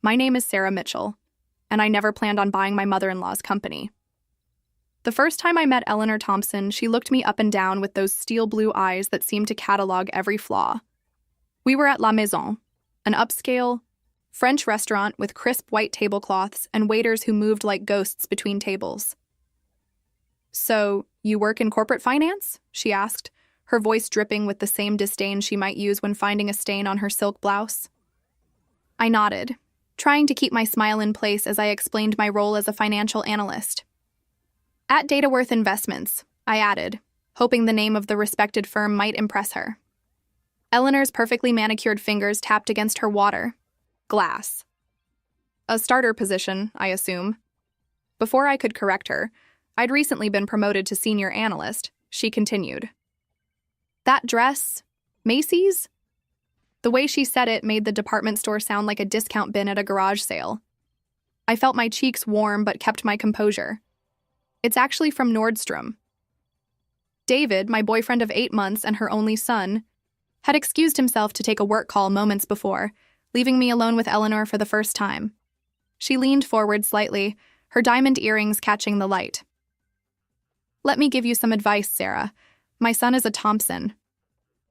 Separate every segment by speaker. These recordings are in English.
Speaker 1: My name is Sarah Mitchell, and I never planned on buying my mother-in-law's company. The first time I met Eleanor Thompson, she looked me up and down with those steel blue eyes that seemed to catalog every flaw. We were at La Maison, an upscale French restaurant with crisp white tablecloths and waiters who moved like ghosts between tables. "So, you work in corporate finance?" she asked, her voice dripping with the same disdain she might use when finding a stain on her silk blouse. I nodded, trying to keep my smile in place as I explained my role as a financial analyst. "At Dataworth Investments," I added, hoping the name of the respected firm might impress her. Eleanor's perfectly manicured fingers tapped against her water glass. "A starter position, I assume." Before I could correct her, I'd recently been promoted to senior analyst, she continued. "That dress? Macy's?" The way she said it made the department store sound like a discount bin at a garage sale. I felt my cheeks warm but kept my composure. "It's actually from Nordstrom." David, my boyfriend of 8 months and her only son, had excused himself to take a work call moments before, leaving me alone with Eleanor for the first time. She leaned forward slightly, her diamond earrings catching the light. "Let me give you some advice, Sarah. My son is a Thompson.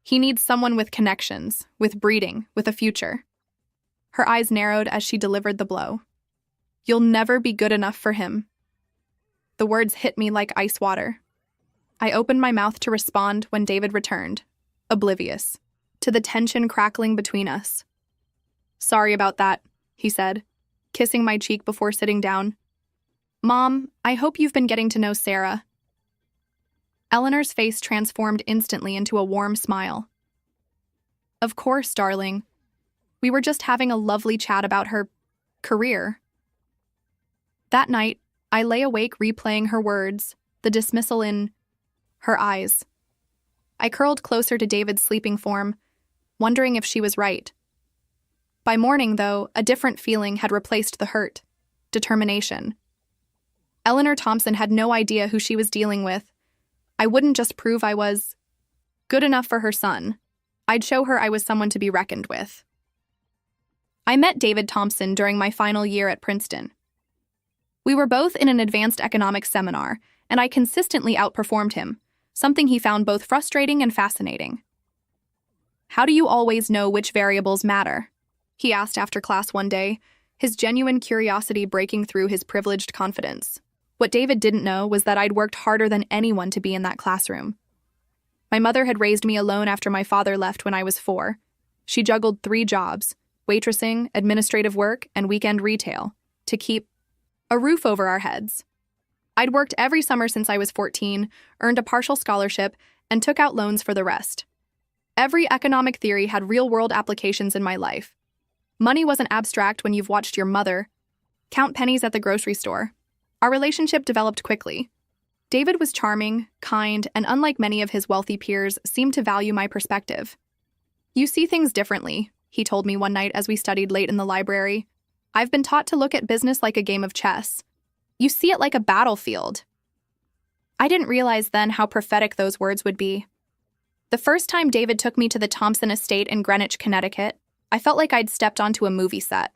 Speaker 1: He needs someone with connections, with breeding, with a future." Her eyes narrowed as she delivered the blow. "You'll never be good enough for him." The words hit me like ice water. I opened my mouth to respond when David returned, oblivious to the tension crackling between us. "Sorry about that," he said, kissing my cheek before sitting down. "Mom, I hope you've been getting to know Sarah." Eleanor's face transformed instantly into a warm smile. "Of course, darling. We were just having a lovely chat about her career." That night, I lay awake replaying her words, the dismissal in her eyes. I curled closer to David's sleeping form, wondering if she was right. By morning, though, a different feeling had replaced the hurt: determination. Eleanor Thompson had no idea who she was dealing with. I wouldn't just prove I was good enough for her son. I'd show her I was someone to be reckoned with. I met David Thompson during my final year at Princeton. We were both in an advanced economics seminar, and I consistently outperformed him, something he found both frustrating and fascinating. "How do you always know which variables matter?" he asked after class one day, his genuine curiosity breaking through his privileged confidence. What David didn't know was that I'd worked harder than anyone to be in that classroom. My mother had raised me alone after my father left when I was 4. She juggled 3 jobs, waitressing, administrative work, and weekend retail, to keep a roof over our heads. I'd worked every summer since I was 14, earned a partial scholarship, and took out loans for the rest. Every economic theory had real-world applications in my life. Money wasn't abstract when you've watched your mother count pennies at the grocery store. Our relationship developed quickly. David was charming, kind, and unlike many of his wealthy peers, seemed to value my perspective. "You see things differently," he told me one night as we studied late in the library. "I've been taught to look at business like a game of chess. You see it like a battlefield." I didn't realize then how prophetic those words would be. The first time David took me to the Thompson estate in Greenwich, Connecticut, I felt like I'd stepped onto a movie set.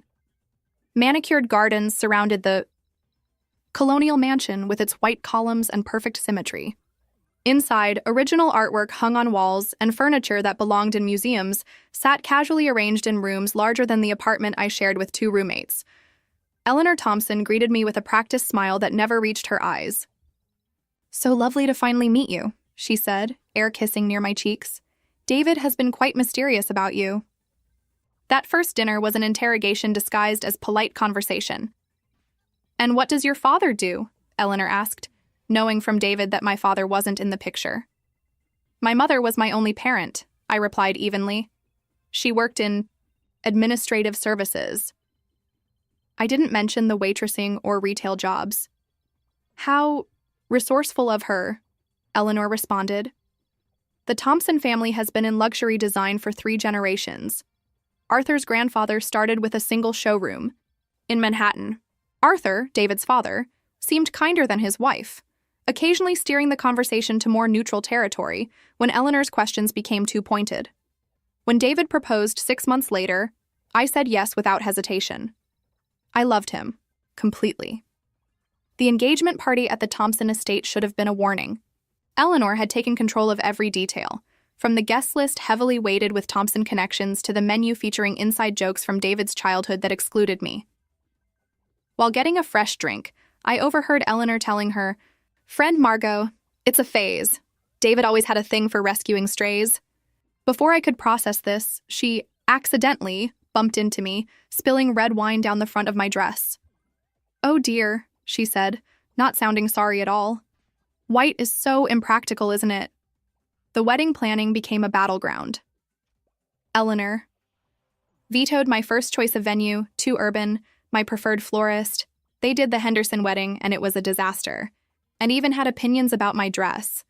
Speaker 1: Manicured gardens surrounded the colonial mansion with its white columns and perfect symmetry. Inside, original artwork hung on walls and furniture that belonged in museums sat casually arranged in rooms larger than the apartment I shared with 2 roommates. Eleanor Thompson greeted me with a practiced smile that never reached her eyes. "So lovely to finally meet you," she said, air kissing near my cheeks. "David has been quite mysterious about you." That first dinner was an interrogation disguised as polite conversation. "And what does your father do?" Eleanor asked, knowing from David that my father wasn't in the picture. "My mother was my only parent," I replied evenly. "She worked in administrative services." I didn't mention the waitressing or retail jobs. "How resourceful of her," Eleanor responded. "The Thompson family has been in luxury design for 3 generations. Arthur's grandfather started with a single showroom in Manhattan. Arthur, David's father, seemed kinder than his wife, occasionally steering the conversation to more neutral territory when Eleanor's questions became too pointed. When David proposed 6 months later, I said yes without hesitation. I loved him. Completely. The engagement party at the Thompson estate should have been a warning. Eleanor had taken control of every detail, from the guest list heavily weighted with Thompson connections to the menu featuring inside jokes from David's childhood that excluded me. While getting a fresh drink, I overheard Eleanor telling her, "Friend Margot, it's a phase. David always had a thing for rescuing strays." Before I could process this, she accidentally bumped into me, spilling red wine down the front of my dress. "Oh dear," she said, not sounding sorry at all. "White is so impractical, isn't it?" The wedding planning became a battleground. Eleanor vetoed my first choice of venue, too urban, my preferred florist. They did the Henderson wedding, and it was a disaster. And even had opinions about my dress.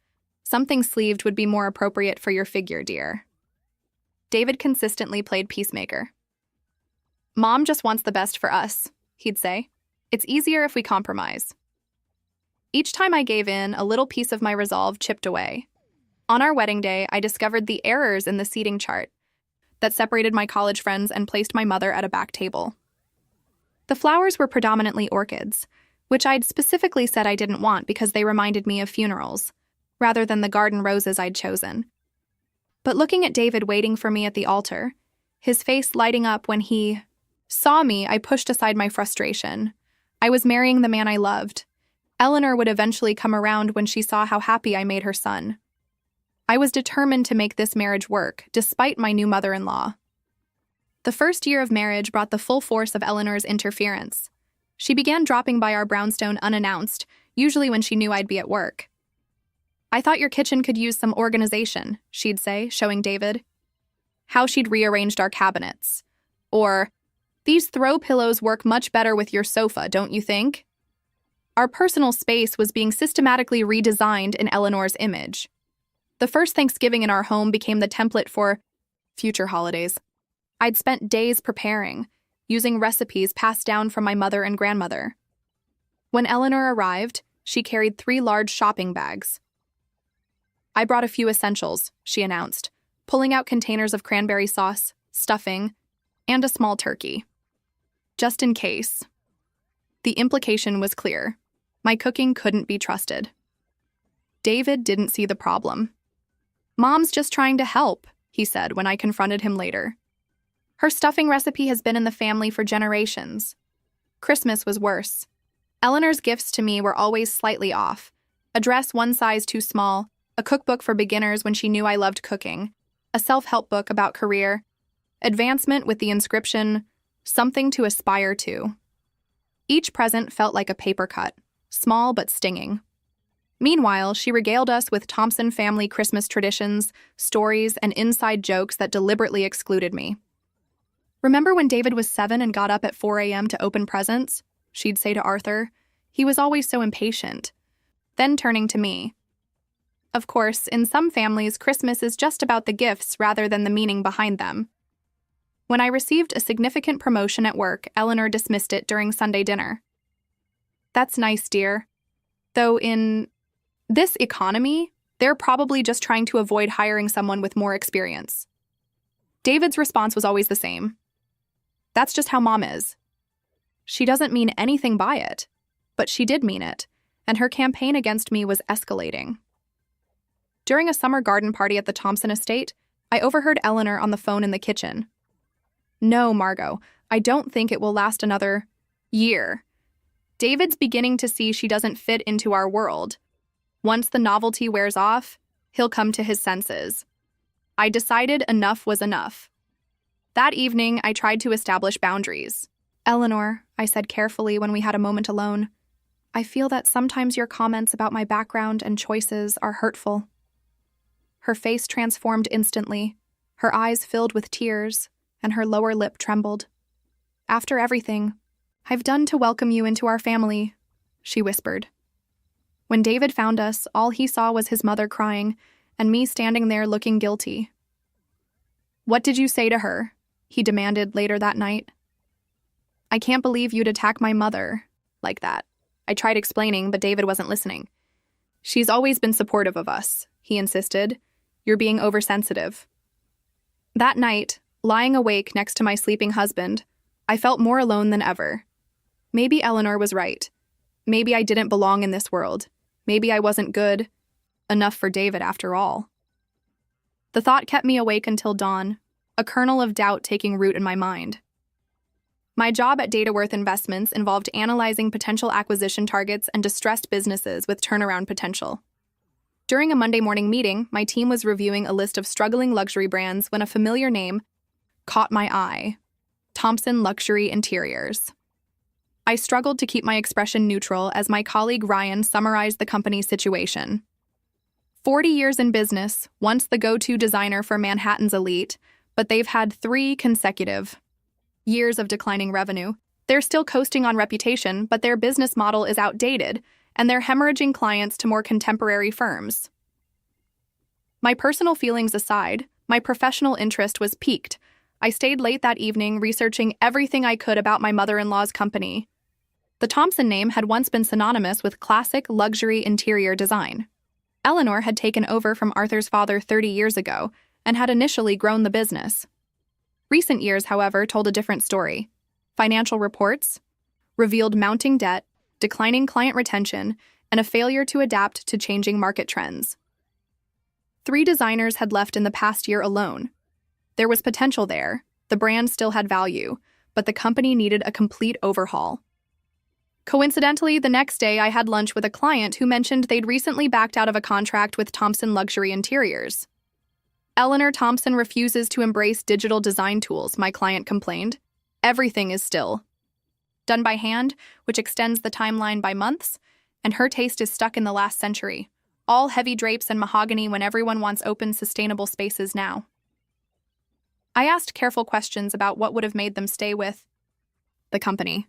Speaker 1: "Something sleeved would be more appropriate for your figure, dear." David consistently played peacemaker. "Mom just wants the best for us," he'd say. "It's easier if we compromise." Each time I gave in, a little piece of my resolve chipped away. On our wedding day, I discovered the errors in the seating chart that separated my college friends and placed my mother at a back table. The flowers were predominantly orchids, which I'd specifically said I didn't want because they reminded me of funerals, rather than the garden roses I'd chosen. But looking at David waiting for me at the altar, his face lighting up when he saw me, I pushed aside my frustration. I was marrying the man I loved. Eleanor would eventually come around when she saw how happy I made her son. I was determined to make this marriage work, despite my new mother-in-law. The first year of marriage brought the full force of Eleanor's interference. She began dropping by our brownstone unannounced, usually when she knew I'd be at work. "I thought your kitchen could use some organization," she'd say, showing David how she'd rearranged our cabinets. Or, "These throw pillows work much better with your sofa, don't you think?" Our personal space was being systematically redesigned in Eleanor's image. The first Thanksgiving in our home became the template for future holidays. I'd spent days preparing, using recipes passed down from my mother and grandmother. When Eleanor arrived, she carried 3 large shopping bags. "I brought a few essentials," she announced, pulling out containers of cranberry sauce, stuffing, and a small turkey. "Just in case." The implication was clear. My cooking couldn't be trusted. David didn't see the problem. "Mom's just trying to help," he said when I confronted him later. "Her stuffing recipe has been in the family for generations." Christmas was worse. Eleanor's gifts to me were always slightly off. A dress one size too small, a cookbook for beginners when she knew I loved cooking, a self-help book about career, advancement with the inscription, "Something to aspire to." Each present felt like a paper cut, small but stinging. Meanwhile, she regaled us with Thompson family Christmas traditions, stories, and inside jokes that deliberately excluded me. "Remember when David was 7 and got up at 4 a.m. to open presents?" she'd say to Arthur. "He was always so impatient." Then turning to me. Of course, in some families, Christmas is just about the gifts rather than the meaning behind them. When I received a significant promotion at work, Eleanor dismissed it during Sunday dinner. "That's nice, dear. Though in this economy, they're probably just trying to avoid hiring someone with more experience." David's response was always the same. "That's just how Mom is." She doesn't mean anything by it, but she did mean it, and her campaign against me was escalating. During a summer garden party at the Thompson estate, I overheard Eleanor on the phone in the kitchen. "No, Margot, I don't think it will last another year. David's beginning to see she doesn't fit into our world. Once the novelty wears off, he'll come to his senses." I decided enough was enough. That evening, I tried to establish boundaries. "Eleanor," I said carefully when we had a moment alone, "I feel that sometimes your comments about my background and choices are hurtful." Her face transformed instantly, her eyes filled with tears, and her lower lip trembled. "After everything I've done to welcome you into our family," she whispered. When David found us, all he saw was his mother crying, and me standing there looking guilty. "What did you say to her?" he demanded later that night. "I can't believe you'd attack my mother like that." I tried explaining, but David wasn't listening. "She's always been supportive of us," he insisted. "You're being oversensitive." That night, lying awake next to my sleeping husband, I felt more alone than ever. Maybe Eleanor was right. Maybe I didn't belong in this world. Maybe I wasn't good enough for David after all. The thought kept me awake until dawn, a kernel of doubt taking root in my mind. My job at Dataworth Investments involved analyzing potential acquisition targets and distressed businesses with turnaround potential. During a Monday morning meeting, my team was reviewing a list of struggling luxury brands when a familiar name caught my eye: Thompson Luxury Interiors. I struggled to keep my expression neutral as my colleague Ryan summarized the company's situation. 40 years in business, once the go-to designer for Manhattan's elite, but they've had 3 consecutive years of declining revenue. They're still coasting on reputation, but their business model is outdated, and they're hemorrhaging clients to more contemporary firms. My personal feelings aside, my professional interest was piqued. I stayed late that evening researching everything I could about my mother-in-law's company. The Thompson name had once been synonymous with classic luxury interior design. Eleanor had taken over from Arthur's father 30 years ago and had initially grown the business. Recent years, however, told a different story. Financial reports revealed mounting debt, declining client retention, and a failure to adapt to changing market trends. 3 designers had left in the past year alone. There was potential there, the brand still had value, but the company needed a complete overhaul. Coincidentally, the next day I had lunch with a client who mentioned they'd recently backed out of a contract with Thompson Luxury Interiors. Eleanor Thompson refuses to embrace digital design tools, my client complained. Everything is still done by hand, which extends the timeline by months, and her taste is stuck in the last century. All heavy drapes and mahogany when everyone wants open, sustainable spaces now. I asked careful questions about what would have made them stay with the company.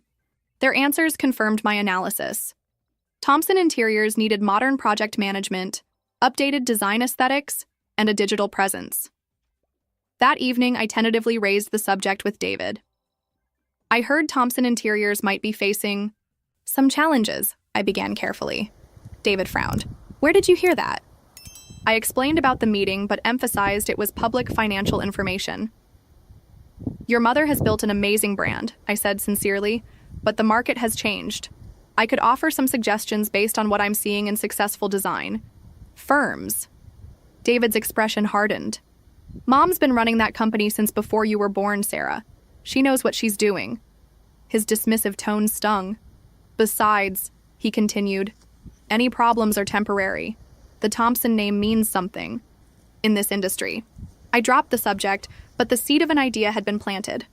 Speaker 1: Their answers confirmed my analysis. Thompson Interiors needed modern project management, updated design aesthetics, and a digital presence. That evening, I tentatively raised the subject with David. I heard Thompson Interiors might be facing some challenges, I began carefully. David frowned. Where did you hear that? I explained about the meeting, but emphasized it was public financial information. Your mother has built an amazing brand, I said sincerely, but the market has changed. I could offer some suggestions based on what I'm seeing in successful design firms. David's expression hardened. Mom's been running that company since before you were born, Sarah. She knows what she's doing. His dismissive tone stung. Besides, he continued, any problems are temporary. The Thompson name means something in this industry. I dropped the subject, but the seed of an idea had been planted.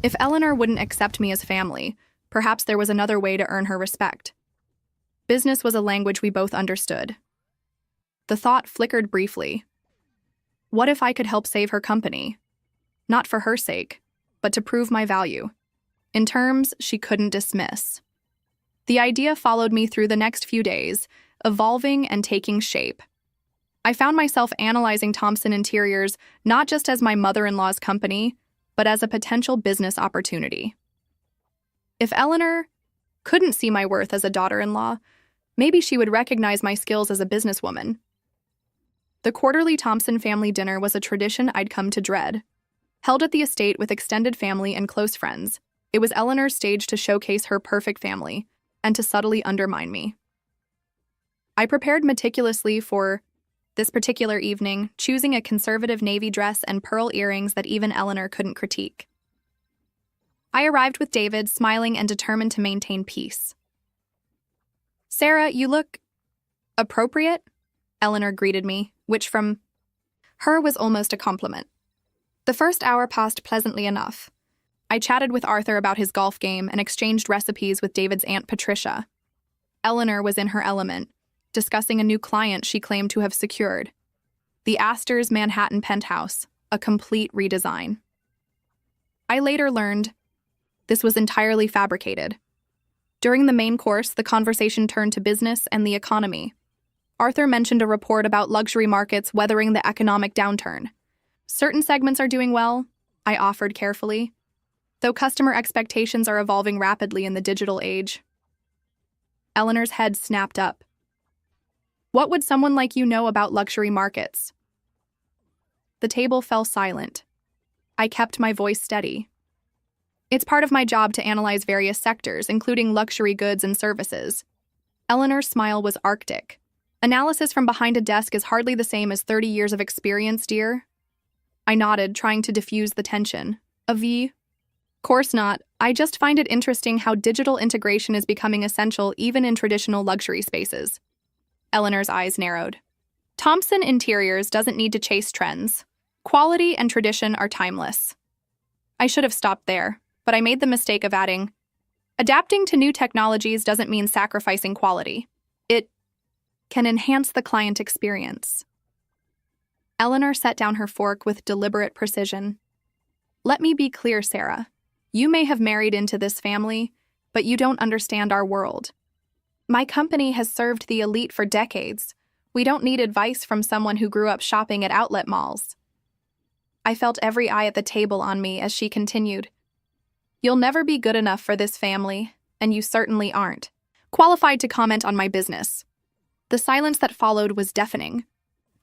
Speaker 1: If Eleanor wouldn't accept me as family, perhaps there was another way to earn her respect. Business was a language we both understood. The thought flickered briefly. What if I could help save her company? Not for her sake, but to prove my value. In terms she couldn't dismiss. The idea followed me through the next few days, evolving and taking shape. I found myself analyzing Thompson Interiors not just as my mother-in-law's company, but as a potential business opportunity. If Eleanor couldn't see my worth as a daughter-in-law, maybe she would recognize my skills as a businesswoman. The quarterly Thompson family dinner was a tradition I'd come to dread. Held at the estate with extended family and close friends, it was Eleanor's stage to showcase her perfect family and to subtly undermine me. I prepared meticulously for this particular evening, choosing a conservative navy dress and pearl earrings that even Eleanor couldn't critique. I arrived with David, smiling and determined to maintain peace. Sarah, you look appropriate, Eleanor greeted me, which from her was almost a compliment. The first hour passed pleasantly enough. I chatted with Arthur about his golf game and exchanged recipes with David's Aunt Patricia. Eleanor was in her element, discussing a new client she claimed to have secured. The Astor's Manhattan penthouse, a complete redesign. I later learned this was entirely fabricated. During the main course, the conversation turned to business and the economy. Arthur mentioned a report about luxury markets weathering the economic downturn. Certain segments are doing well, I offered carefully, though customer expectations are evolving rapidly in the digital age. Eleanor's head snapped up. What would someone like you know about luxury markets? The table fell silent. I kept my voice steady. It's part of my job to analyze various sectors, including luxury goods and services. Eleanor's smile was arctic. Analysis from behind a desk is hardly the same as 30 years of experience, dear. I nodded, trying to diffuse the tension. Course not. I just find it interesting how digital integration is becoming essential even in traditional luxury spaces. Eleanor's eyes narrowed. Thompson Interiors doesn't need to chase trends. Quality and tradition are timeless. I should have stopped there, but I made the mistake of adding, adapting to new technologies doesn't mean sacrificing quality. It can enhance the client experience. Eleanor set down her fork with deliberate precision. Let me be clear, Sarah. You may have married into this family, but you don't understand our world. My company has served the elite for decades. We don't need advice from someone who grew up shopping at outlet malls. I felt every eye at the table on me as she continued. You'll never be good enough for this family, and you certainly aren't qualified to comment on my business. The silence that followed was deafening.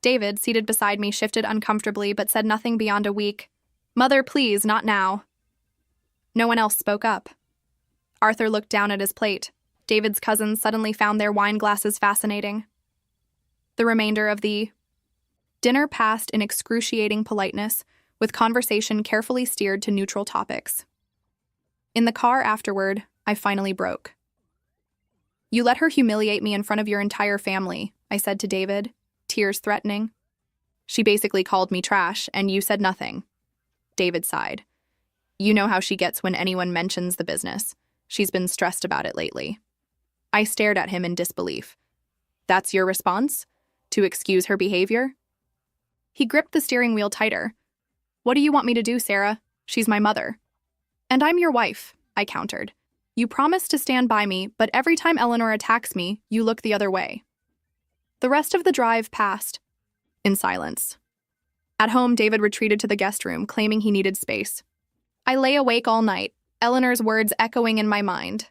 Speaker 1: David, seated beside me, shifted uncomfortably but said nothing beyond a weak, "Mother, please, not now." No one else spoke up. Arthur looked down at his plate. David's cousins suddenly found their wine glasses fascinating. The remainder of the dinner passed in excruciating politeness, with conversation carefully steered to neutral topics. In the car afterward, I finally broke. You let her humiliate me in front of your entire family, I said to David, tears threatening. She basically called me trash, and you said nothing. David sighed. You know how she gets when anyone mentions the business. She's been stressed about it lately. I stared at him in disbelief. That's your response? To excuse her behavior? He gripped the steering wheel tighter. What do you want me to do, Sarah? She's my mother. And I'm your wife, I countered. You promised to stand by me, but every time Eleanor attacks me, you look the other way. The rest of the drive passed in silence. At home, David retreated to the guest room, claiming he needed space. I lay awake all night, Eleanor's words echoing in my mind.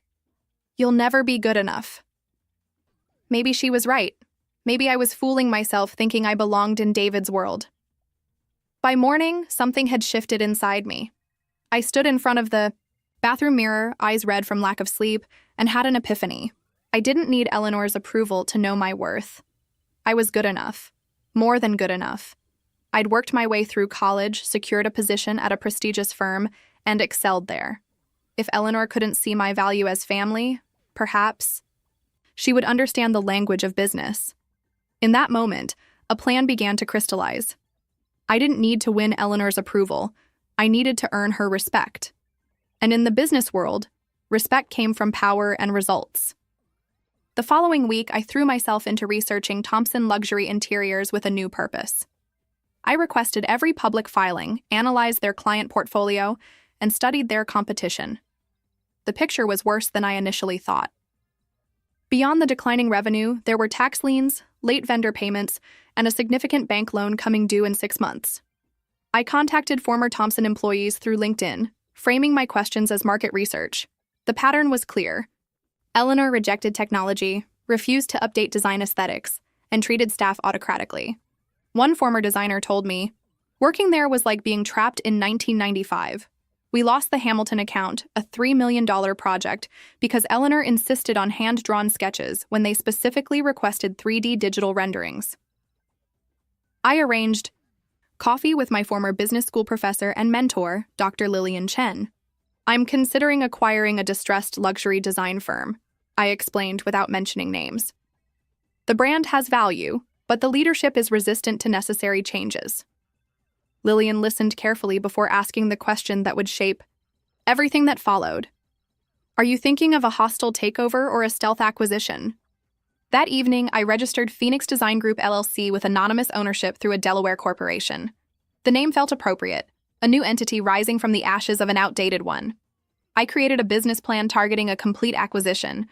Speaker 1: You'll never be good enough. Maybe she was right. Maybe I was fooling myself thinking I belonged in David's world. By morning, something had shifted inside me. I stood in front of the bathroom mirror, eyes red from lack of sleep, and had an epiphany. I didn't need Eleanor's approval to know my worth. I was good enough. More than good enough. I'd worked my way through college, secured a position at a prestigious firm, and excelled there. If Eleanor couldn't see my value as family, perhaps she would understand the language of business. In that moment, a plan began to crystallize. I didn't need to win Eleanor's approval. I needed to earn her respect. And in the business world, respect came from power and results. The following week, I threw myself into researching Thompson Luxury Interiors with a new purpose. I requested every public filing, analyzed their client portfolio, and studied their competition. The picture was worse than I initially thought. Beyond the declining revenue, there were tax liens, late vendor payments, and a significant bank loan coming due in 6 months. I contacted former Thompson employees through LinkedIn, framing my questions as market research. The pattern was clear. Eleanor rejected technology, refused to update design aesthetics, and treated staff autocratically. One former designer told me, working there was like being trapped in 1995. We lost the Hamilton account, a $3 million project, because Eleanor insisted on hand-drawn sketches when they specifically requested 3D digital renderings. I arranged coffee with my former business school professor and mentor, Dr. Lillian Chen. I'm considering acquiring a distressed luxury design firm, I explained without mentioning names. The brand has value, but the leadership is resistant to necessary changes. Lillian listened carefully before asking the question that would shape everything that followed. Are you thinking of a hostile takeover or a stealth acquisition? That evening, I registered Phoenix Design Group LLC with anonymous ownership through a Delaware corporation. The name felt appropriate, a new entity rising from the ashes of an outdated one. I created a business plan targeting a complete acquisition,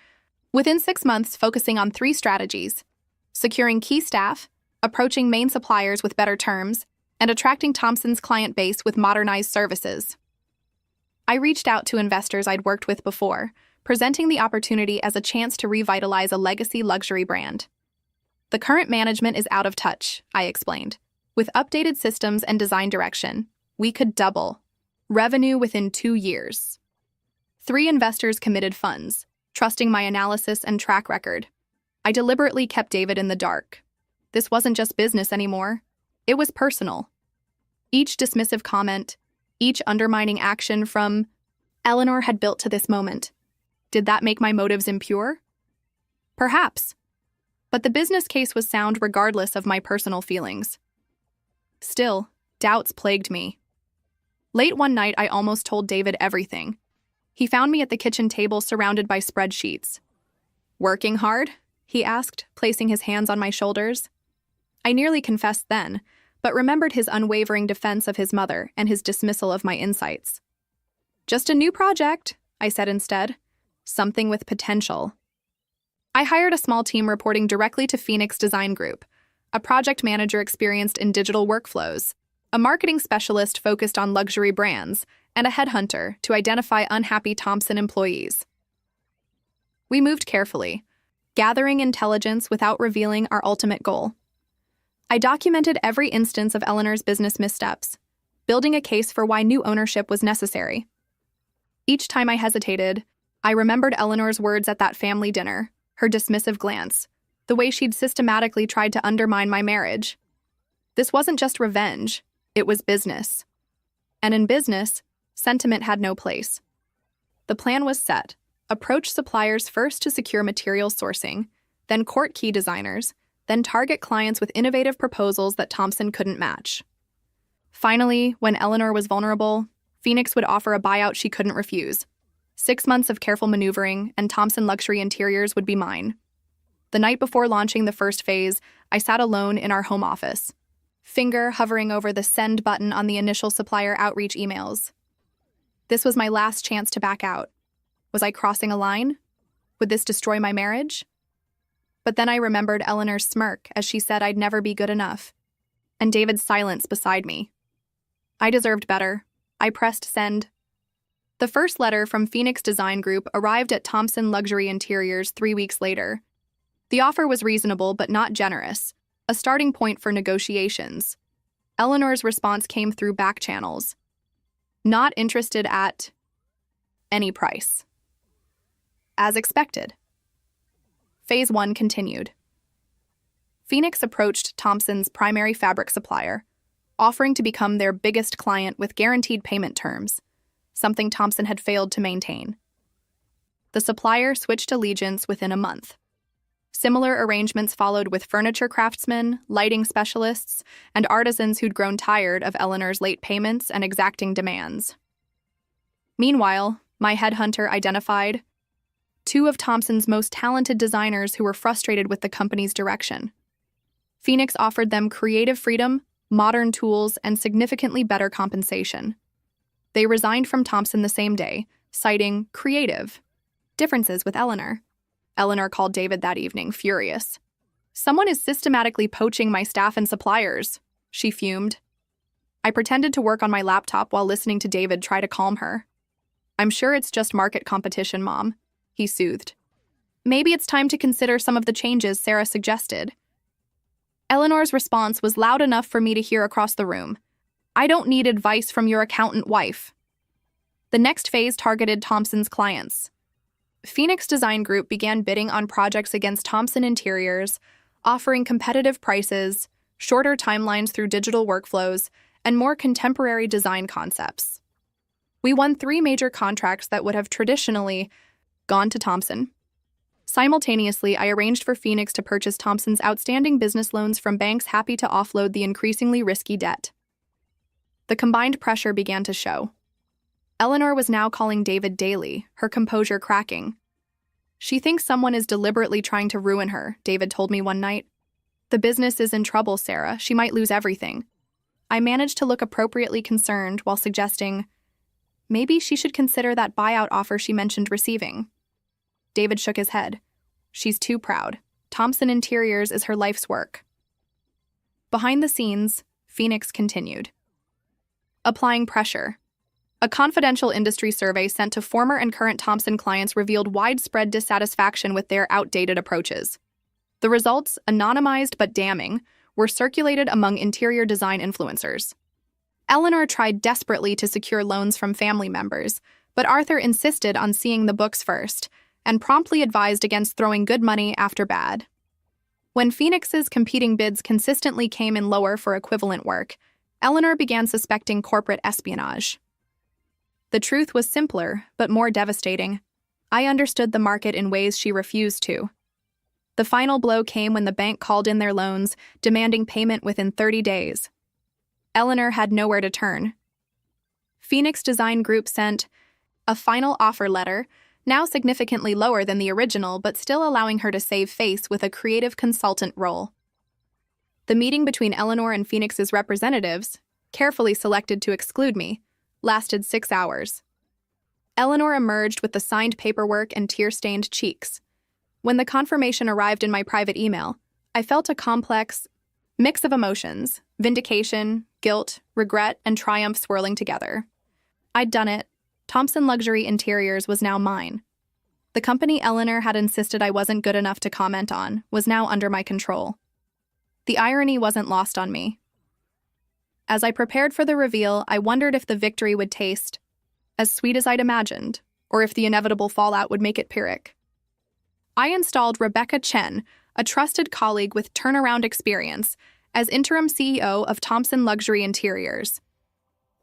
Speaker 1: within 6 months focusing on 3 strategies: securing key staff, approaching main suppliers with better terms, and attracting Thompson's client base with modernized services. I reached out to investors I'd worked with before, presenting the opportunity as a chance to revitalize a legacy luxury brand. The current management is out of touch, I explained. With updated systems and design direction, we could double revenue within 2 years. 3 investors committed funds, trusting my analysis and track record. I deliberately kept David in the dark. This wasn't just business anymore. It was personal. Each dismissive comment, each undermining action from Eleanor had built to this moment. Did that make my motives impure? Perhaps. But the business case was sound regardless of my personal feelings. Still, doubts plagued me. Late one night, I almost told David everything. He found me at the kitchen table surrounded by spreadsheets. "Working hard?" he asked, placing his hands on my shoulders. I nearly confessed then, but remembered his unwavering defense of his mother and his dismissal of my insights. "Just a new project," I said instead. "Something with potential." I hired a small team reporting directly to Phoenix Design Group, a project manager experienced in digital workflows, a marketing specialist focused on luxury brands, and a headhunter to identify unhappy Thompson employees. We moved carefully, gathering intelligence without revealing our ultimate goal. I documented every instance of Eleanor's business missteps, building a case for why new ownership was necessary. Each time I hesitated, I remembered Eleanor's words at that family dinner, her dismissive glance, the way she'd systematically tried to undermine my marriage. This wasn't just revenge, it was business. And in business, sentiment had no place. The plan was set. Approach suppliers first to secure material sourcing, then court key designers, then target clients with innovative proposals that Thompson couldn't match. Finally, when Eleanor was vulnerable, Phoenix would offer a buyout she couldn't refuse. 6 months of careful maneuvering, and Thompson Luxury Interiors would be mine. The night before launching the first phase, I sat alone in our home office, finger hovering over the send button on the initial supplier outreach emails. This was my last chance to back out. Was I crossing a line? Would this destroy my marriage? But then I remembered Eleanor's smirk as she said I'd never be good enough, and David's silence beside me. I deserved better. I pressed send. The first letter from Phoenix Design Group arrived at Thompson Luxury Interiors 3 weeks later. The offer was reasonable but not generous, a starting point for negotiations. Eleanor's response came through back channels. Not interested at any price. As expected. Phase 1 continued. Phoenix approached Thompson's primary fabric supplier, offering to become their biggest client with guaranteed payment terms, something Thompson had failed to maintain. The supplier switched allegiance within a month. Similar arrangements followed with furniture craftsmen, lighting specialists, and artisans who'd grown tired of Eleanor's late payments and exacting demands. Meanwhile, my headhunter identified 2 of Thompson's most talented designers who were frustrated with the company's direction. Phoenix offered them creative freedom, modern tools, and significantly better compensation. They resigned from Thompson the same day, citing creative differences with Eleanor. Eleanor called David that evening, furious. "Someone is systematically poaching my staff and suppliers," she fumed. I pretended to work on my laptop while listening to David try to calm her. "I'm sure it's just market competition, Mom," he soothed. "Maybe it's time to consider some of the changes Sarah suggested." Eleanor's response was loud enough for me to hear across the room. "I don't need advice from your accountant wife." The next phase targeted Thompson's clients. Phoenix Design Group began bidding on projects against Thompson Interiors, offering competitive prices, shorter timelines through digital workflows, and more contemporary design concepts. We won 3 major contracts that would have traditionally gone to Thompson. Simultaneously, I arranged for Phoenix to purchase Thompson's outstanding business loans from banks happy to offload the increasingly risky debt. The combined pressure began to show. Eleanor was now calling David daily, her composure cracking. "She thinks someone is deliberately trying to ruin her," David told me one night. "The business is in trouble, Sarah. She might lose everything." I managed to look appropriately concerned while suggesting, maybe she should consider that buyout offer she mentioned receiving. David shook his head. "She's too proud. Thompson Interiors is her life's work." Behind the scenes, Phoenix continued. Applying pressure. A confidential industry survey sent to former and current Thompson clients revealed widespread dissatisfaction with their outdated approaches. The results, anonymized but damning, were circulated among interior design influencers. Eleanor tried desperately to secure loans from family members, But Arthur insisted on seeing the books first and promptly advised against throwing good money after bad. When Phoenix's competing bids consistently came in lower for equivalent work, Eleanor began suspecting corporate espionage. The truth was simpler, but more devastating. I understood the market in ways she refused to. The final blow came when the bank called in their loans, demanding payment within 30 days. Eleanor had nowhere to turn. Phoenix Design Group sent a final offer letter, now significantly lower than the original but still allowing her to save face with a creative consultant role. The meeting between Eleanor and Phoenix's representatives, carefully selected to exclude me, lasted 6 hours. Eleanor emerged with the signed paperwork and tear-stained cheeks. When the confirmation arrived in my private email, I felt a complex mix of emotions: vindication, guilt, regret, and triumph swirling together. I'd done it. Thompson Luxury Interiors was now mine. The company Eleanor had insisted I wasn't good enough to comment on was now under my control. The irony wasn't lost on me. As I prepared for the reveal, I wondered if the victory would taste as sweet as I'd imagined, or if the inevitable fallout would make it Pyrrhic. I installed Rebecca Chen, a trusted colleague with turnaround experience, as interim CEO of Thompson Luxury Interiors.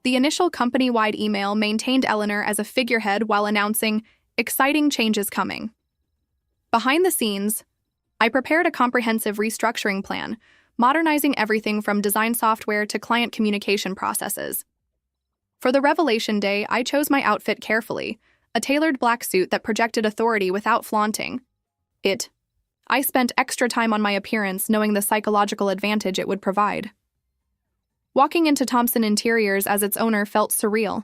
Speaker 1: The initial company-wide email maintained Eleanor as a figurehead while announcing exciting changes coming. Behind the scenes, I prepared a comprehensive restructuring plan, modernizing everything from design software to client communication processes. For the revelation day, I chose my outfit carefully, a tailored black suit that projected authority without flaunting it. I spent extra time on my appearance, knowing the psychological advantage it would provide. Walking into Thompson Interiors as its owner felt surreal.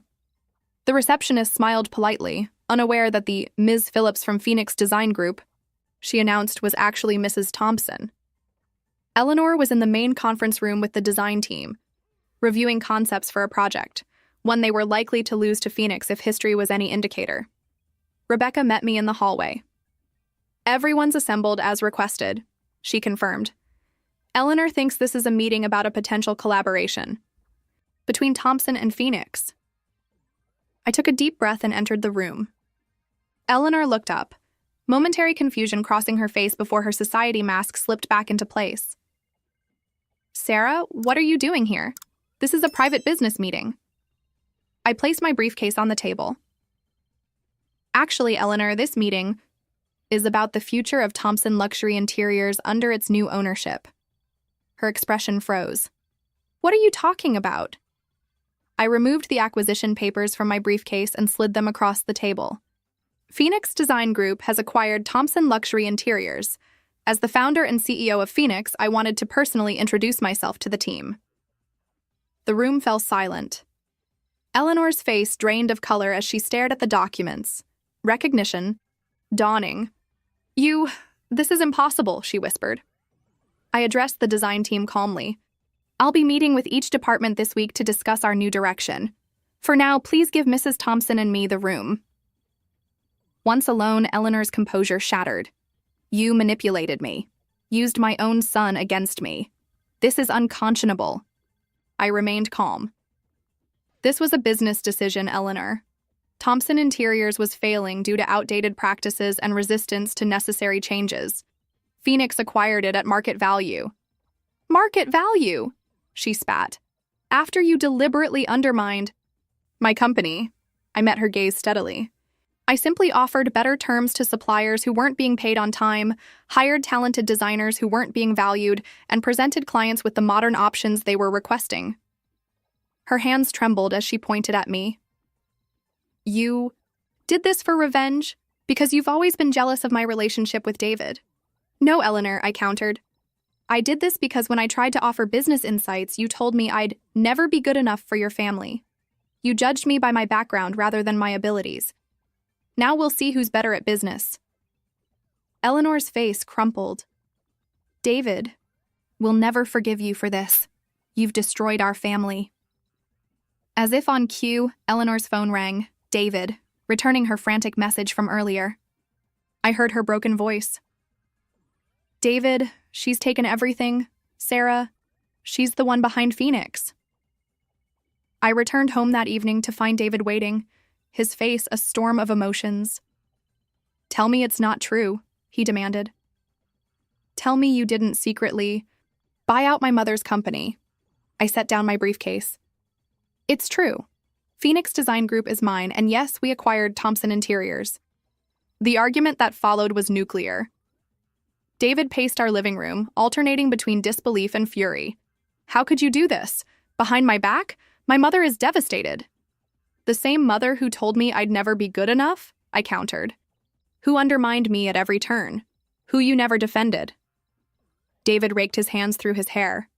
Speaker 1: The receptionist smiled politely, unaware that the Ms. Phillips from Phoenix Design Group, she announced, was actually Mrs. Thompson. Eleanor was in the main conference room with the design team, reviewing concepts for a project, one they were likely to lose to Phoenix if history was any indicator. Rebecca met me in the hallway. "Everyone's assembled as requested," she confirmed. "Eleanor thinks this is a meeting about a potential collaboration between Thompson and Phoenix." I took a deep breath and entered the room. Eleanor looked up, momentary confusion crossing her face before her society mask slipped back into place. "Sarah, what are you doing here? This is a private business meeting." I placed my briefcase on the table. "Actually, Eleanor, this meeting is about the future of Thompson Luxury Interiors under its new ownership." Her expression froze. "What are you talking about?" I removed the acquisition papers from my briefcase and slid them across the table. Phoenix Design Group has acquired Thompson Luxury Interiors. As the founder and CEO of Phoenix, I wanted to personally introduce myself to the team. The room fell silent. Eleanor's face drained of color as she stared at the documents. Recognition dawning. This is impossible," she whispered. I addressed the design team calmly. "I'll be meeting with each department this week to discuss our new direction. For now, please give Mrs. Thompson and me the room." Once alone, Eleanor's composure shattered. "You manipulated me. Used my own son against me. This is unconscionable." I remained calm. "This was a business decision, Eleanor. Thompson Interiors was failing due to outdated practices and resistance to necessary changes. Phoenix acquired it at market value." "Market value?" she spat. "After you deliberately undermined my company." I met her gaze steadily. "I simply offered better terms to suppliers who weren't being paid on time, hired talented designers who weren't being valued, and presented clients with the modern options they were requesting." Her hands trembled as she pointed at me. "You did this for revenge? Because you've always been jealous of my relationship with David." "No, Eleanor," I countered. "I did this because when I tried to offer business insights, you told me I'd never be good enough for your family. You judged me by my background rather than my abilities. Now we'll see who's better at business." Eleanor's face crumpled. "David will never forgive you for this. You've destroyed our family." As if on cue, Eleanor's phone rang. David, returning her frantic message from earlier. I heard her broken voice. "David, she's taken everything. Sarah, she's the one behind Phoenix." I returned home that evening to find David waiting. his face a storm of emotions. "Tell me it's not true," he demanded. "Tell me you didn't secretly buy out my mother's company." I set down my briefcase. "It's true. Phoenix Design Group is mine, and yes, we acquired Thompson Interiors." The argument that followed was nuclear. David paced our living room, alternating between disbelief and fury. "How could you do this? Behind my back? My mother is devastated." "The same mother who told me I'd never be good enough?" I countered. "Who undermined me at every turn? Who you never defended?" David raked his hands through his hair.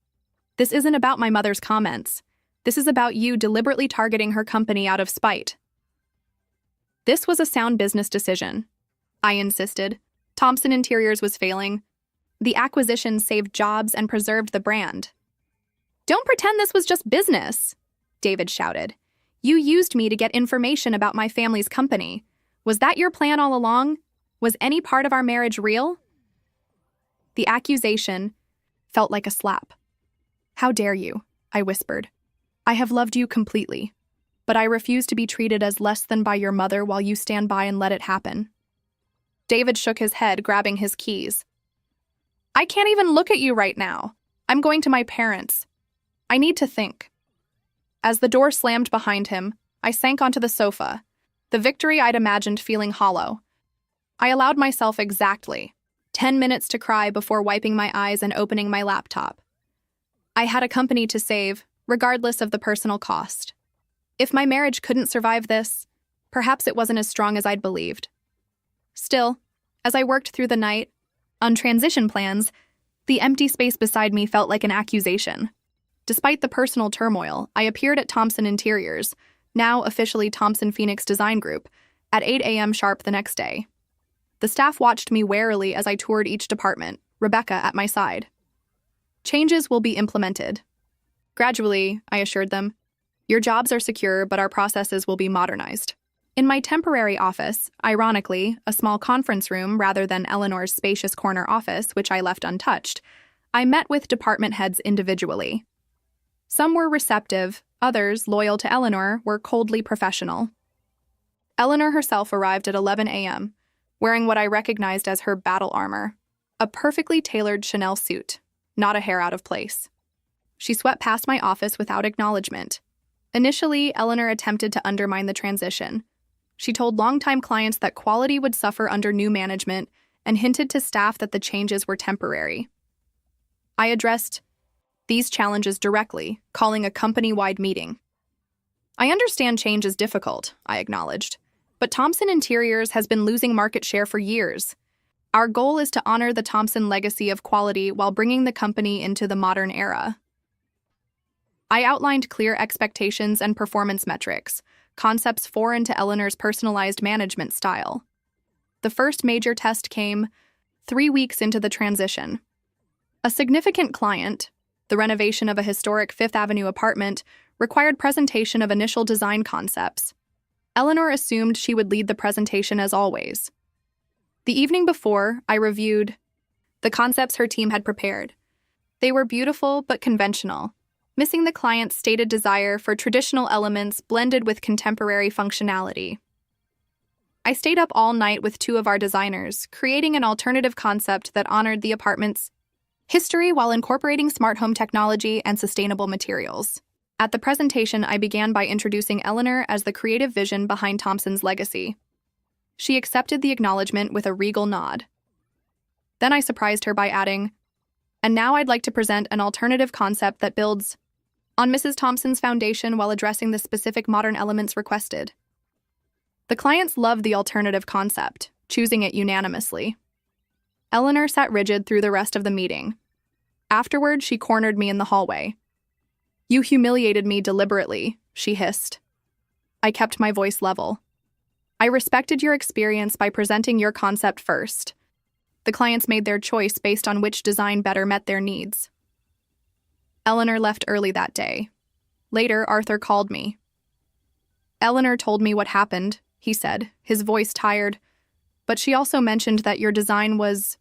Speaker 1: "This isn't about my mother's comments. This is about you deliberately targeting her company out of spite." "This was a sound business decision," I insisted. Thompson Interiors was failing. The acquisition saved jobs and preserved the brand. "Don't pretend this was just business," David shouted. "You used me to get information about my family's company. Was that your plan all along? Was any part of our marriage real?" The accusation felt like a slap. "How dare you?" I whispered. "I have loved you completely, but I refuse to be treated as less than by your mother while you stand by and let it happen." David shook his head, grabbing his keys. "I can't even look at you right now. I'm going to my parents. I need to think." As the door slammed behind him, I sank onto the sofa, the victory I'd imagined feeling hollow. I allowed myself exactly 10 minutes to cry before wiping my eyes and opening my laptop. I had a company to save, regardless of the personal cost. If my marriage couldn't survive this, perhaps it wasn't as strong as I'd believed. Still, as I worked through the night, on transition plans, the empty space beside me felt like an accusation. Despite the personal turmoil, I appeared at Thompson Interiors, now officially Thompson Phoenix Design Group, at 8 a.m. sharp the next day. The staff watched me warily as I toured each department, Rebecca at my side. "Changes will be implemented gradually," I assured them. "Your jobs are secure, but our processes will be modernized." In my temporary office, ironically, a small conference room rather than Eleanor's spacious corner office, which I left untouched, I met with department heads individually. Some were receptive, others, loyal to Eleanor, were coldly professional. Eleanor herself arrived at 11 a.m., wearing what I recognized as her battle armor, a perfectly tailored Chanel suit, not a hair out of place. She swept past my office without acknowledgement. Initially, Eleanor attempted to undermine the transition. She told longtime clients that quality would suffer under new management and hinted to staff that the changes were temporary. I addressed these challenges directly, calling a company-wide meeting. "I understand change is difficult," I acknowledged, "but Thompson Interiors has been losing market share for years. Our goal is to honor the Thompson legacy of quality while bringing the company into the modern era." I outlined clear expectations and performance metrics, concepts foreign to Eleanor's personalized management style. The first major test came 3 weeks into the transition. A significant client, the renovation of a historic Fifth Avenue apartment, required presentation of initial design concepts. Eleanor assumed she would lead the presentation as always. The evening before, I reviewed the concepts her team had prepared. They were beautiful but conventional, missing the client's stated desire for traditional elements blended with contemporary functionality. I stayed up all night with 2 of our designers, creating an alternative concept that honored the apartment's history while incorporating smart home technology and sustainable materials. At the presentation, I began by introducing Eleanor as the creative vision behind Thompson's legacy. She accepted the acknowledgement with a regal nod. Then I surprised her by adding, "And now I'd like to present an alternative concept that builds on Mrs. Thompson's foundation while addressing the specific modern elements requested." The clients loved the alternative concept, choosing it unanimously. Eleanor sat rigid through the rest of the meeting. Afterward, she cornered me in the hallway. "You humiliated me deliberately," she hissed. I kept my voice level. "I respected your experience by presenting your concept first. The clients made their choice based on which design better met their needs." Eleanor left early that day. Later, Arthur called me. "Eleanor told me what happened," he said, his voice tired, "but she also mentioned that your design was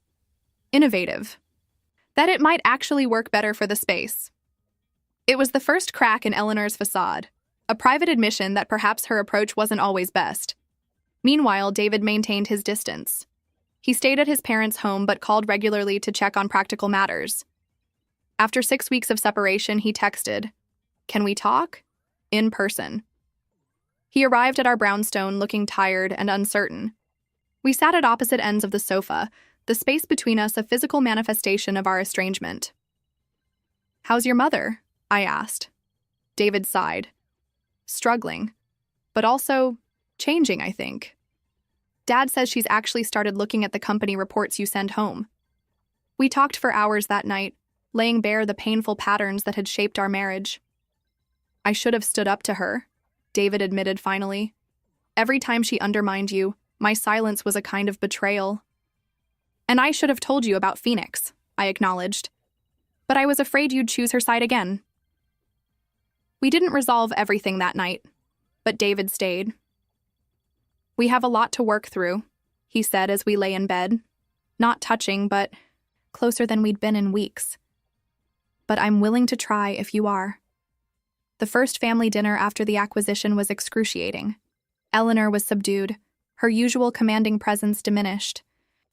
Speaker 1: innovative, that it might actually work better for the space." It was the first crack in Eleanor's facade. a private admission that perhaps her approach wasn't always best. Meanwhile, David maintained his distance. He stayed at his parents' home but called regularly to check on practical matters. After 6 weeks of separation, he texted, "Can we talk?" In person. He arrived at our brownstone looking tired and uncertain. We sat at opposite ends of the sofa, the space between us a physical manifestation of our estrangement. "How's your mother?" I asked. David sighed. "Struggling, but also changing, I think. Dad says she's actually started looking at the company reports you send home." We talked for hours that night, laying bare the painful patterns that had shaped our marriage. "I should have stood up to her," David admitted finally. "Every time she undermined you, my silence was a kind of betrayal." "And I should have told you about Phoenix," I acknowledged. "But I was afraid you'd choose her side again." We didn't resolve everything that night, but David stayed. "We have a lot to work through," he said as we lay in bed. Not touching, but closer than we'd been in weeks. "But I'm willing to try if you are." The first family dinner after the acquisition was excruciating. Eleanor was subdued, her usual commanding presence diminished.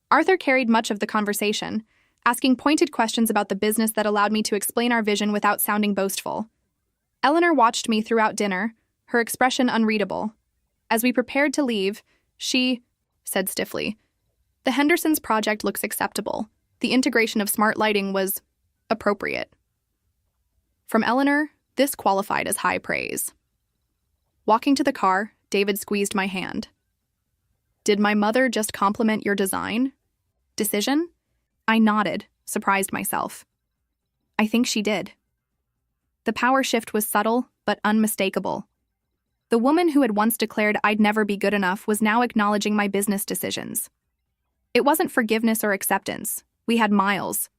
Speaker 1: Arthur carried much of the conversation, asking pointed questions about the business that allowed me to explain our vision without sounding boastful. Eleanor watched me throughout dinner, her expression unreadable. As we prepared to leave, she said stiffly, "The Hendersons' project looks acceptable. The integration of smart lighting was appropriate." From Eleanor, this qualified as high praise. Walking to the car, David squeezed my hand. "Did my mother just compliment your decision?" I nodded, surprised myself. "I think she did." The power shift was subtle, but unmistakable. The woman who had once declared I'd never be good enough was now acknowledging my business decisions. It wasn't forgiveness or acceptance. We had miles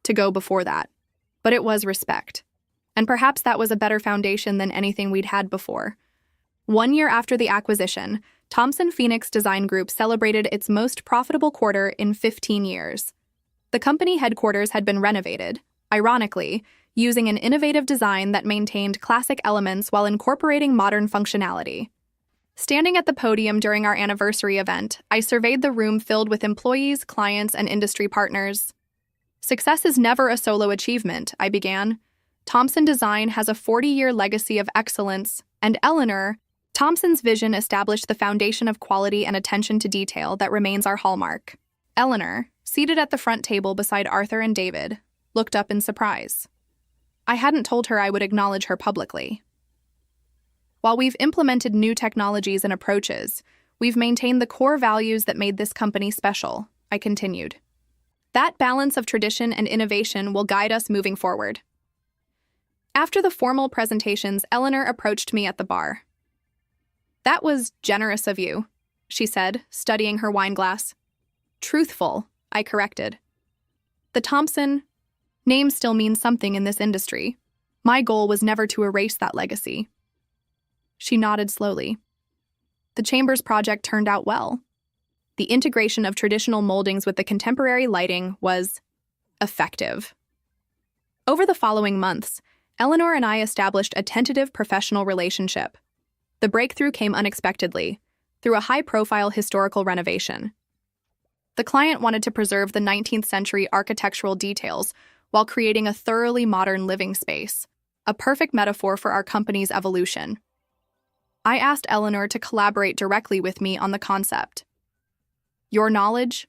Speaker 1: to go before that. But it was respect. And perhaps that was a better foundation than anything we'd had before. 1 year after the acquisition, Thomson Phoenix Design Group celebrated its most profitable quarter in 15 years. The company headquarters had been renovated, ironically, using an innovative design that maintained classic elements while incorporating modern functionality. Standing at the podium during our anniversary event, I surveyed the room filled with employees, clients, and industry partners. "Success is never a solo achievement," I began. "Thomson Design has a 40-year legacy of excellence, and Eleanor, Thomson's vision established the foundation of quality and attention to detail that remains our hallmark." Eleanor, seated at the front table beside Arthur and David, looked up in surprise. I hadn't told her I would acknowledge her publicly. "While we've implemented new technologies and approaches, we've maintained the core values that made this company special," I continued. "That balance of tradition and innovation will guide us moving forward." After the formal presentations, Eleanor approached me at the bar. "That was generous of you," she said, studying her wine glass. "Truthful," I corrected. "The Thomson name still means something in this industry. My goal was never to erase that legacy." She nodded slowly. "The Chambers project turned out well. The integration of traditional moldings with the contemporary lighting was effective." Over the following months, Eleanor and I established a tentative professional relationship. The breakthrough came unexpectedly, through a high-profile historical renovation. The client wanted to preserve the 19th century architectural details while creating a thoroughly modern living space, a perfect metaphor for our company's evolution. I asked Eleanor to collaborate directly with me on the concept. "Your knowledge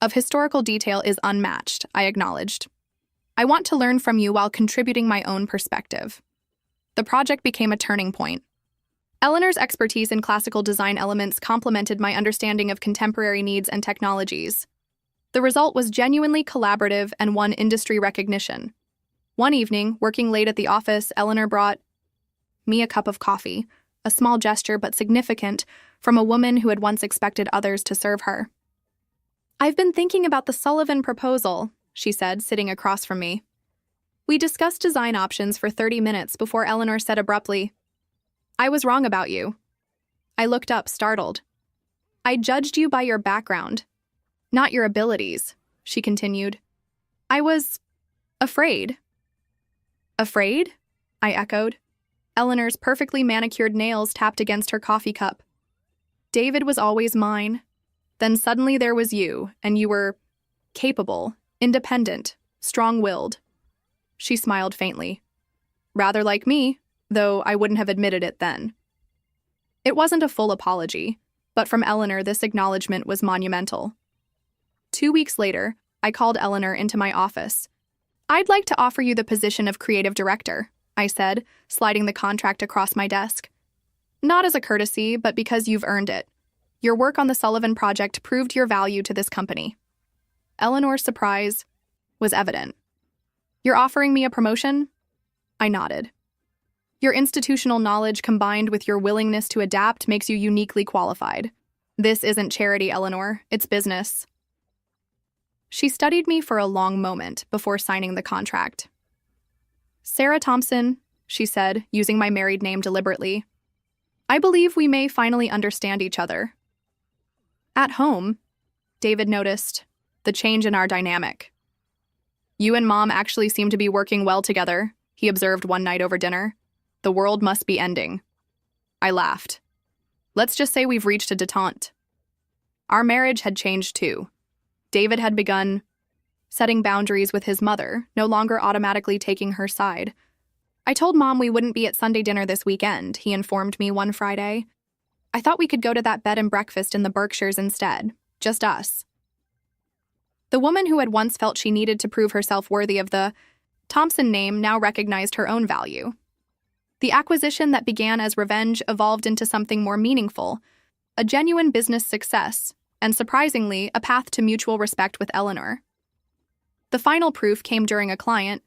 Speaker 1: of historical detail is unmatched," I acknowledged. "I want to learn from you while contributing my own perspective." The project became a turning point. Eleanor's expertise in classical design elements complemented my understanding of contemporary needs and technologies. The result was genuinely collaborative and won industry recognition. One evening, working late at the office, Eleanor brought me a cup of coffee, a small gesture but significant from a woman who had once expected others to serve her. "I've been thinking about the Sullivan proposal," she said, sitting across from me. We discussed design options for 30 minutes before Eleanor said abruptly, "I was wrong about you." I looked up, startled. "I judged you by your background, not your abilities," she continued. "I was afraid." "Afraid?" I echoed. Eleanor's perfectly manicured nails tapped against her coffee cup. David was always mine. Then suddenly there was you, and you were capable, independent, strong-willed. She smiled faintly. Rather like me, though I wouldn't have admitted it then. It wasn't a full apology, but from Eleanor this acknowledgement was monumental. 2 weeks later, I called Eleanor into my office. "I'd like to offer you the position of creative director," I said, sliding the contract across my desk. "Not as a courtesy, but because you've earned it. Your work on the Sullivan project proved your value to this company." Eleanor's surprise was evident. "You're offering me a promotion?" I nodded. "Your institutional knowledge combined with your willingness to adapt makes you uniquely qualified. This isn't charity, Eleanor. It's business." She studied me for a long moment before signing the contract. "Sarah Thompson," she said, using my married name deliberately, "I believe we may finally understand each other." At home, David noticed the change in our dynamic. "You and Mom actually seem to be working well together," he observed one night over dinner. "The world must be ending." I laughed. "Let's just say we've reached a detente." Our marriage had changed too. David had begun setting boundaries with his mother, no longer automatically taking her side. "I told Mom we wouldn't be at Sunday dinner this weekend," he informed me one Friday. "I thought we could go to that bed and breakfast in the Berkshires instead. Just us." The woman who had once felt she needed to prove herself worthy of the Thompson name now recognized her own value. The acquisition that began as revenge evolved into something more meaningful, a genuine business success, and surprisingly, a path to mutual respect with Eleanor. The final proof came during a client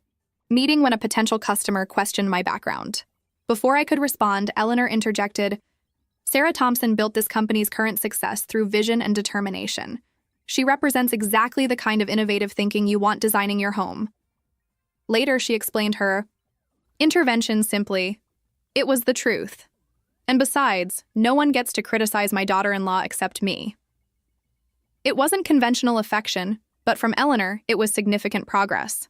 Speaker 1: meeting when a potential customer questioned my background. Before I could respond, Eleanor interjected, "Sarah Thompson built this company's current success through vision and determination. She represents exactly the kind of innovative thinking you want designing your home." Later, she explained her intervention simply, "It was the truth. And besides, no one gets to criticize my daughter-in-law except me." It wasn't conventional affection, but from Eleanor, it was significant progress.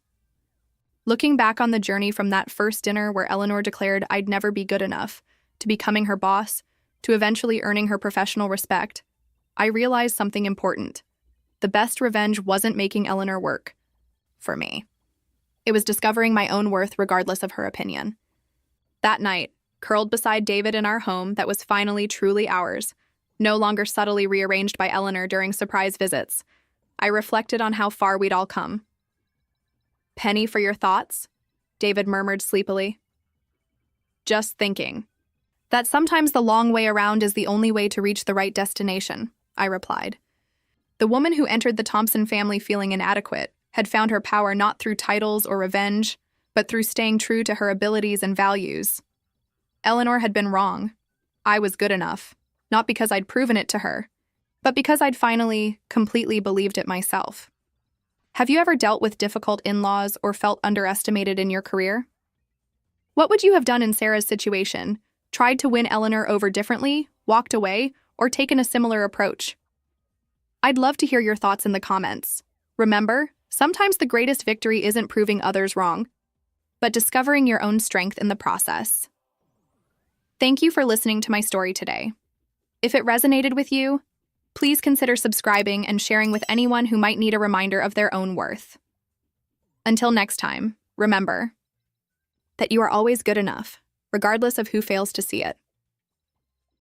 Speaker 1: Looking back on the journey from that first dinner where Eleanor declared I'd never be good enough, to becoming her boss, to eventually earning her professional respect, I realized something important. The best revenge wasn't making Eleanor work for me. It was discovering my own worth regardless of her opinion. That night, curled beside David in our home that was finally truly ours, no longer subtly rearranged by Eleanor during surprise visits, I reflected on how far we'd all come. "Penny for your thoughts?" David murmured sleepily. "Just thinking that sometimes the long way around is the only way to reach the right destination," I replied. The woman who entered the Thompson family feeling inadequate had found her power not through titles or revenge, but through staying true to her abilities and values. Eleanor had been wrong. I was good enough, not because I'd proven it to her, but because I'd finally, completely believed it myself. Have you ever dealt with difficult in-laws or felt underestimated in your career? What would you have done in Sarah's situation? Tried to win Eleanor over differently, walked away, or taken a similar approach? I'd love to hear your thoughts in the comments. Remember, sometimes the greatest victory isn't proving others wrong, but discovering your own strength in the process. Thank you for listening to my story today. If it resonated with you, please consider subscribing and sharing with anyone who might need a reminder of their own worth. Until next time, remember that you are always good enough, regardless of who fails to see it.